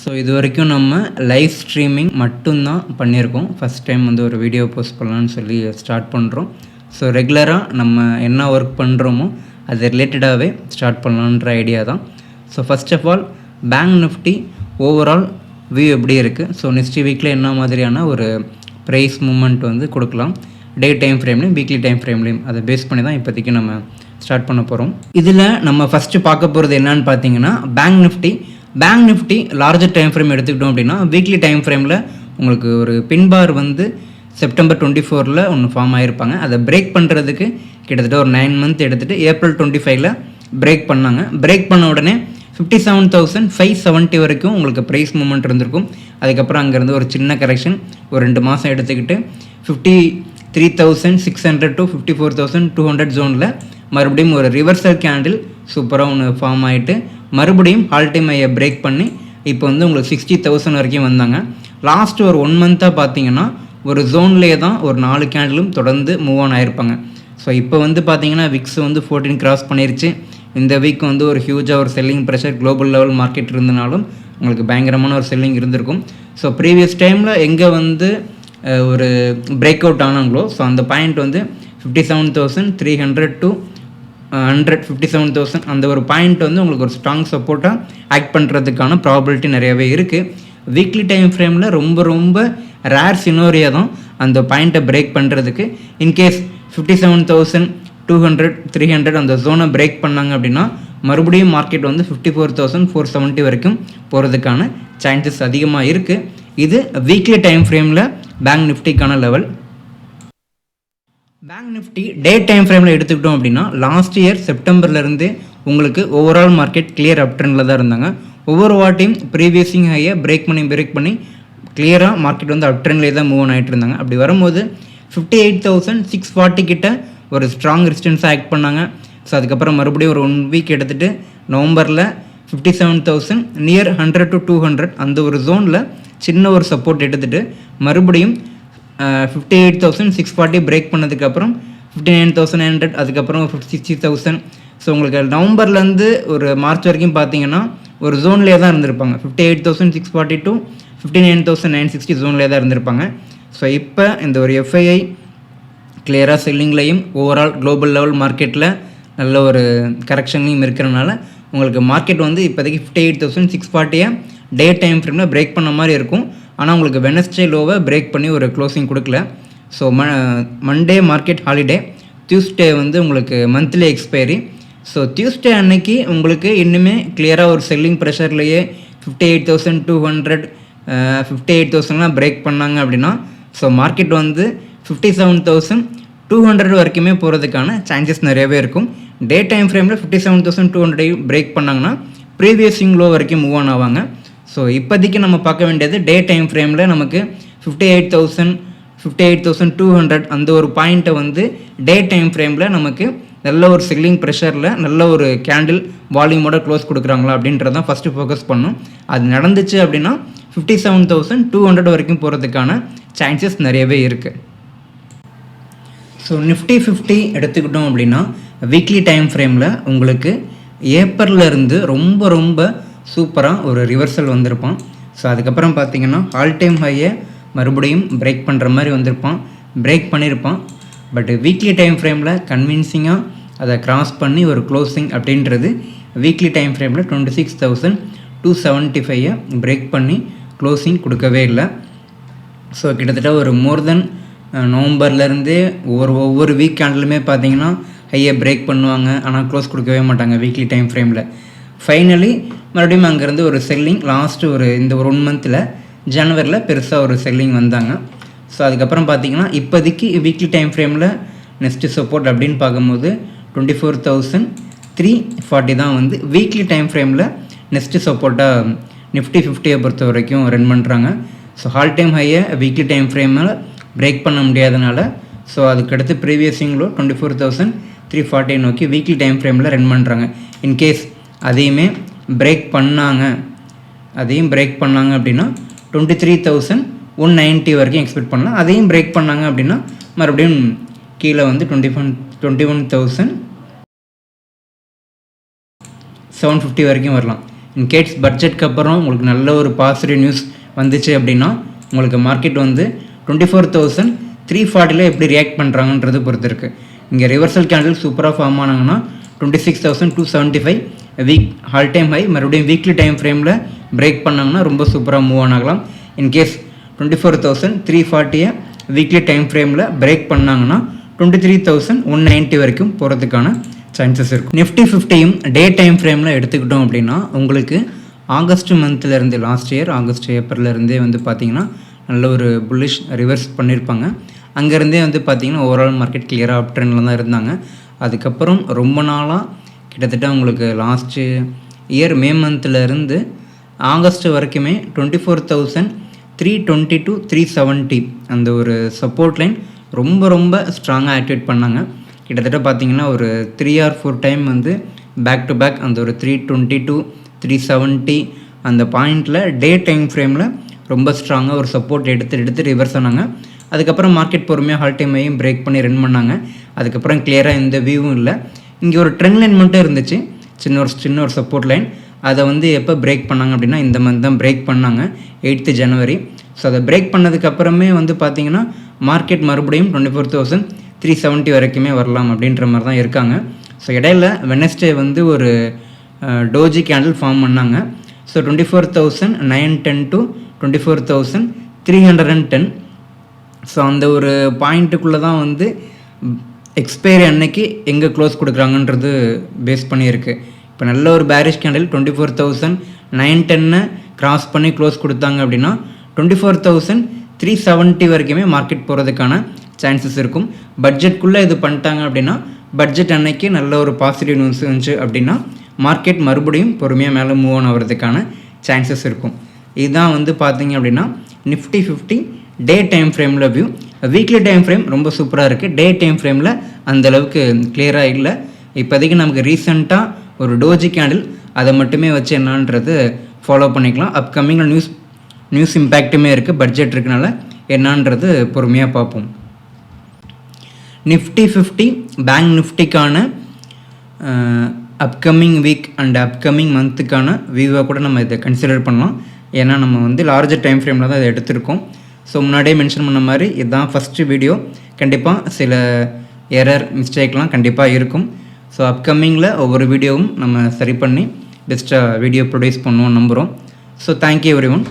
So இது வரைக்கும் நம்ம லைவ் ஸ்ட்ரீமிங் மட்டும்தான் பண்ணியிருக்கோம். ஃபஸ்ட் டைம் வந்து ஒரு வீடியோ போஸ்ட் பண்ணலான்னு சொல்லி ஸ்டார்ட் பண்ணுறோம். ஸோ ரெகுலராக நம்ம என்ன ஒர்க் பண்ணுறோமோ அது ரிலேட்டடாகவே ஸ்டார்ட் பண்ணலான்ற ஐடியா தான். So first of all bank nifty overall view எப்படி இருக்குது, ஸோ நெக்ஸ்ட் வீக்கில் என்ன மாதிரியான ஒரு ப்ரைஸ் மூமெண்ட் வந்து கொடுக்கலாம், டே டைம் ஃப்ரேம்லேயும் வீக்லி டைம் ஃப்ரேம்லேயும் அதை பேஸ் பண்ணி தான் இப்போதைக்கு நம்ம ஸ்டார்ட் பண்ண போகிறோம். இதில் நம்ம ஃபஸ்ட்டு பார்க்க போகிறது என்னன்னு பார்த்தீங்கன்னா bank Nifty larger time frame எடுத்துக்கிட்டோம் அப்படின்னா வீக்லி டைம் ஃப்ரேமில் உங்களுக்கு ஒரு பின்பார் வந்து செப்டம்பர் 24 ஒன்று ஃபார்ம் ஆகிருப்பாங்க. அதை பிரேக் பண்ணுறதுக்கு கிட்டத்தட்ட ஒரு 9 மந்த் எடுத்துகிட்டு ஏப்ரல் 25 பிரேக் பண்ணாங்க. பிரேக் பண்ண உடனே 57,570 வரைக்கும் உங்களுக்கு ப்ரைஸ் மூமெண்ட் இருந்திருக்கும். அதுக்கப்புறம் அங்கேருந்து ஒரு சின்ன கரெக்ஷன் ஒரு 2 மாதம் எடுத்துக்கிட்டு 53,600 to 54,200 ஜோனில் மறுபடியும் ஒரு ரிவர்சல் கேண்டில் சூப்பராக ஒன்று ஃபார்ம் ஆகிட்டு மறுபடியும் ஆல் டைம் ஹையை பிரேக் பண்ணி இப்போ வந்து உங்களுக்கு 60,000 வரைக்கும் வந்தாங்க. லாஸ்ட் ஒரு 1 மந்த்தாக பார்த்தீங்கன்னா ஒரு ஜோன்லேயே தான் ஒரு 4 கேண்டிலும் தொடர்ந்து மூவ் ஆன் ஆகிருப்பாங்க. ஸோ இப்போ வந்து பார்த்தீங்கன்னா விக்ஸ் வந்து 14 கிராஸ் பண்ணிருச்சு. இந்த வீக் வந்து ஒரு ஹியூஜாக ஒரு selling pressure global level market இருந்தனாலும் உங்களுக்கு பயங்கரமான ஒரு செல்லிங் இருந்திருக்கும். ஸோ ப்ரீவியஸ் டைமில் எங்கே வந்து ஒரு பிரேக் அவுட் ஆனாங்களோ ஸோ அந்த பாயிண்ட் வந்து 57,300 to 57,000 அந்த ஒரு பாயிண்ட் வந்து உங்களுக்கு ஒரு ஸ்ட்ராங் சப்போர்ட்டாக ஆக்ட் பண்ணுறதுக்கான ப்ராபபிலிட்டி நிறையவே இருக்குது. வீக்லி டைம் ஃப்ரேமில் ரொம்ப ரேர் சினோரியா தான் அந்த பாயிண்ட்டை பிரேக் பண்ணுறதுக்கு. இன்கேஸ் 57,200 300 அந்த ஜோனை பிரேக் பண்ணாங்க அப்படின்னா மறுபடியும் மார்க்கெட் வந்து 54,470 வரைக்கும் போகிறதுக்கான சான்சஸ் அதிகமாக இருக்குது. இது வீக்லி டைம் ஃப்ரேமில் பேங்க் நிஃப்டிக்கான லெவல். பேங்க் நிஃப்டி டே டைம் ஃப்ரேமில் எடுத்துக்கிட்டோம் அப்படின்னா லாஸ்ட் இயர் செப்டம்பர்லேருந்து உங்களுக்கு ஓவரால் மார்க்கெட் கிளியர் அப் ட்ரெண்டில் தான் இருந்தாங்க. ஒவ்வொரு வாட்டியும் ப்ரீவியஸிங் ஹையை பிரேக் பண்ணி கிளியராக மார்க்கெட் வந்து அப் ட்ரெண்ட்லேயே தான் மூவ் ஆகிட்டு இருந்தாங்க. அப்படி வரும்போது 58,640 கிட்ட ஒரு ஸ்ட்ராங் ரெசிஸ்டன்ஸாக ஆக்ட் பண்ணாங்க. ஸோ அதுக்கப்புறம் மறுபடியும் ஒரு 1 வீக் எடுத்துகிட்டு நவம்பரில் 57,000 நியர் 100 to 200 அந்த ஒரு ஜோனில் சின்ன ஒரு சப்போர்ட் எடுத்துகிட்டு மறுபடியும் 58,640 பிரேக் பண்ணதுக்கப்புறம் 59,900 அதுக்கப்புறம் 60,000. ஸோ உங்களுக்கு நவம்பர்லேருந்து ஒரு மார்ச் வரைக்கும் பார்த்தீங்கன்னா ஒரு ஜோன்லேயே தான் இருந்திருப்பாங்க. 58,640 to 59,960 ஜோன்லேயே தான் இருந்திருப்பாங்க. ஸோ இப்போ இந்த ஒரு எஃப்ஐஐ கிளியராக செல்லிங்லையும் ஓவரால் குளோபல் லெவல் மார்க்கெட்டில் நல்ல ஒரு கரெக்ஷன்லையும் இருக்கிறனால உங்களுக்கு மார்க்கெட் வந்து இப்போதைக்கு 58,640 டே டைம் ஃப்ரேமில் பிரேக் பண்ண மாதிரி இருக்கும். ஆனால் உங்களுக்கு வெனஸ்டே லோவை பிரேக் பண்ணி ஒரு க்ளோசிங் கொடுக்கல. So Monday market holiday, Tuesday வந்து உங்களுக்கு மந்த்லி எக்ஸ்பைரி. ஸோ டியூஸ்டே அன்னைக்கு உங்களுக்கு இன்னுமே கிளியராக ஒரு செல்லிங் ப்ரெஷர்லேயே 58,200 58,000 பிரேக் பண்ணாங்க அப்படின்னா ஸோ மார்க்கெட் வந்து 57,200 வரைக்குமே போகிறதுக்கான சான்சஸ் நிறையவே இருக்கும். டே டைம் ஃப்ரேமில் 57,200 பிரேக் பண்ணாங்கன்னா ப்ரீவியஸிங் லோ வரைக்கும் மூவ் ஆன் ஆவாங்க. ஸோ இப்போதைக்கு நம்ம பார்க்க வேண்டியது டே டைம் ஃப்ரேமில் நமக்கு 58,200 அந்த ஒரு பாயிண்ட்டை வந்து டே டைம் ஃப்ரேமில் நமக்கு நல்ல ஒரு செல்லிங் ப்ரெஷரில் நல்ல ஒரு கேண்டில் வால்யூமோட க்ளோஸ் கொடுக்குறாங்களா அப்படின்றதான் ஃபஸ்ட்டு ஃபோக்கஸ் பண்ணும். அது நடந்துச்சு அப்படின்னா 57,200 வரைக்கும் போகிறதுக்கான சான்சஸ் நிறையவே இருக்குது. ஸோ நிஃப்டி 50 எடுத்துக்கிட்டோம் அப்படின்னா வீக்லி டைம் ஃப்ரேமில் உங்களுக்கு ஏப்ரல்லேருந்து ரொம்ப சூப்பராக ஒரு ரிவர்சல் வந்திருப்பான். ஸோ அதுக்கப்புறம் பார்த்தீங்கன்னா ஆல் டைம் ஹையை மறுபடியும் பிரேக் பண்ணுற மாதிரி வந்திருப்பான், பிரேக் பண்ணியிருப்பான். பட் வீக்லி டைம் ஃப்ரேமில் கன்வின்சிங்காக அதை கிராஸ் பண்ணி ஒரு க்ளோசிங் அப்படின்றது வீக்லி டைம் ஃப்ரேமில் 26,275 பிரேக் பண்ணி க்ளோசிங் கொடுக்கவே இல்லை. ஸோ கிட்டத்தட்ட ஒரு மோர் தென் நவம்பர்லேருந்தே ஒவ்வொரு வீக் கேண்டிலுமே பார்த்தீங்கன்னா ஹையை பிரேக் பண்ணுவாங்க, ஆனால் க்ளோஸ் கொடுக்கவே மாட்டாங்க வீக்லி டைம் ஃப்ரேமில். ஃபைனலி மறுபடியும் அங்கேருந்து ஒரு செல்லிங் லாஸ்ட்டு இந்த ஒரு 1 மந்தில் ஜனவரியில் பெருசாக ஒரு செல்லிங் வந்தாங்க. ஸோ அதுக்கப்புறம் பார்த்தீங்கன்னா இப்போதைக்கு வீக்லி டைம் ஃப்ரேமில் நெக்ஸ்ட்டு சப்போர்ட் அப்படின்னு பார்க்கும்போது 24,340 தான் வந்து வீக்லி டைம் ஃப்ரேமில் நெக்ஸ்ட்டு சப்போர்ட்டாக நிஃப்டி 50 பொறுத்த வரைக்கும் ரன் பண்ணுறாங்க. ஸோ ஆல் டைம் ஹையை வீக்லி டைம் ஃப்ரேமில் பிரேக் பண்ண முடியாதனால ஸோ அதுக்கடுத்து ப்ரீவியஸிங்களோ 24,340 நோக்கி வீக்லி டைம் ஃப்ரேமில் ரன் பண்ணுறாங்க. இன்கேஸ் அதையும் பிரேக் பண்ணாங்க அப்படின்னா 23,190 வரைக்கும் எக்ஸ்பெக்ட் பண்ணலாம். அதையும் பிரேக் பண்ணாங்க அப்படின்னா மறுபடியும் கீழே வந்து 21,750 வரைக்கும் வரலாம். இன்கேஸ் பட்ஜெட்க்கு அப்புறம் உங்களுக்கு நல்ல ஒரு பாசிட்டிவ் நியூஸ் வந்துச்சு அப்படின்னா உங்களுக்கு மார்க்கெட் வந்து 24,340 எப்படி ரியாக்ட் பண்ணுறாங்கன்றது பொறுத்து இருக்குது. இங்கே ரிவர்சல் கேண்டில் சூப்பராக ஃபார்ம் ஆனாங்கன்னா 26,275 வீக் ஆல் டைம் ஹை, மறுபடியும் வீக்லி டைம் ஃப்ரேமில் பிரேக் பண்ணாங்கன்னா ரொம்ப சூப்பராக மூவ் ஆனாகலாம். இன்கேஸ் 24,340 வீக்லி டைம் ஃப்ரேமில் பிரேக் பண்ணாங்கன்னா 23,190 வரைக்கும் போகிறதுக்கான சான்சஸ் இருக்கும். நிஃப்டி 50யும் டே டைம் ஃப்ரேமில் எடுத்துக்கிட்டோம் அப்படின்னா உங்களுக்கு ஆகஸ்ட் மந்த்லேருந்து லாஸ்ட் இயர் ஆகஸ்ட் ஏப்ரல்லேருந்தே வந்து பார்த்திங்கன்னா நல்ல ஒரு புல்லிஷ் ரிவர்ஸ் பண்ணியிருப்பாங்க. அங்கேருந்தே வந்து பார்த்திங்கன்னா ஓவரால் மார்க்கெட் கிளியராக அப் ட்ரெண்டில் தான் இருந்தாங்க. அதுக்கப்புறம் ரொம்ப நாளாக கிட்டத்தட்ட உங்களுக்கு லாஸ்ட்டு இயர் மே மந்த்லேருந்து ஆகஸ்ட் வரைக்குமே 24,320 to 370 அந்த ஒரு சப்போர்ட் லைன் ரொம்ப ஸ்ட்ராங்காக ஆக்டிவேட் பண்ணாங்க. கிட்டத்தட்ட பார்த்திங்கன்னா ஒரு 3 or 4 டைம் வந்து பேக் டு பேக் அந்த ஒரு 320 to 370 அந்த பாயிண்டில் டே டைம் ஃப்ரேமில் ரொம்ப ஸ்ட்ராங்காக ஒரு சப்போர்ட் எடுத்து ரிவர்ஸ் ஆனாங்க. அதுக்கப்புறம் மார்க்கெட் பொறுமையாக ஹால் டைமையும் பிரேக் பண்ணி ரன் பண்ணாங்க. அதுக்கப்புறம் கிளியராக எந்த வியூவும் இல்லை. இங்கே ஒரு ட்ரெண்ட் லைன் மட்டும் இருந்துச்சு, சின்ன ஒரு சப்போர்ட் லைன். அதை வந்து எப்போ பிரேக் பண்ணாங்க அப்படின்னா இந்த மந்த் தான் பிரேக் பண்ணாங்க, 8th January. ஸோ அதை பிரேக் பண்ணதுக்கப்புறமே வந்து பார்த்திங்கன்னா மார்க்கெட் மறுபடியும் 24,370 வரைக்குமே வரலாம் அப்படின்ற மாதிரி தான் இருக்காங்க. ஸோ இடையில வெனஸ்டே வந்து ஒரு டோஜி கேண்டில் ஃபார்ம் பண்ணாங்க. So 24,910 to 24,310. ஸோ அந்த ஒரு பாயிண்ட்டுக்குள்ளே தான் வந்து எக்ஸ்பைரி அன்னைக்கு எங்கே க்ளோஸ் கொடுக்குறாங்கன்றது பேஸ் பண்ணியிருக்கு. இப்போ நல்ல ஒரு பேரிஷ் கேண்டில் 24,910 கிராஸ் பண்ணி க்ளோஸ் கொடுத்தாங்க அப்படின்னா 24,370 வரைக்குமே மார்க்கெட் போகிறதுக்கான சான்சஸ் இருக்கும். பட்ஜெட்குள்ளே இது பண்ணிட்டாங்க அப்படின்னா பட்ஜெட் அன்னைக்கு நல்ல ஒரு பாசிட்டிவ் நியூஸ் இருந்துச்சு அப்படின்னா மார்க்கெட் மறுபடியும் பொறுமையாக மேலே மூவ் ஆன் ஆகிறதுக்கான சான்சஸ் இருக்கும். இதுதான் வந்து பார்த்திங்க அப்படின்னா நிஃப்டி 50 டே டைம் ஃப்ரேமில் வியூ. வீக்லி டைம் ஃப்ரேம் ரொம்ப சூப்பராக இருக்குது. டே டைம் ஃப்ரேமில் அந்தளவுக்கு கிளியராக இல்லை. இப்போதைக்கு நமக்கு ரீசெண்டாக ஒரு டோஜி கேண்டில் அதை மட்டுமே வச்சு என்னான்றது ஃபாலோ பண்ணிக்கலாம். அப்கமிங்கில் நியூஸ் இம்பேக்ட்டுமே இருக்குது, பட்ஜெட் இருக்கனால என்னான்றது பொறுமையாக பார்ப்போம். நிஃப்டி 50 பேங்க் நிஃப்டிக்கான அப்கமிங் வீக் அண்ட் அப்கமிங் மந்த்துக்கான வியூவை கூட நம்ம இதை கன்சிடர் பண்ணலாம். ஏன்னா நம்ம வந்து லார்ஜர் டைம் ஃப்ரேமில் தான் இதை எடுத்திருக்கோம். ஸோ முன்னாடியே மென்ஷன் பண்ண மாதிரி இதுதான் ஃபஸ்ட்டு வீடியோ. கண்டிப்பாக சில எரர் மிஸ்டேக்லாம் கண்டிப்பாக இருக்கும். ஸோ அப்கமிங்கில் ஒவ்வொரு வீடியோவும் நம்ம சரி பண்ணி பெஸ்ட்டாக வீடியோ ப்ரொடியூஸ் பண்ணுவோம் நம்புகிறோம். So thank you everyone.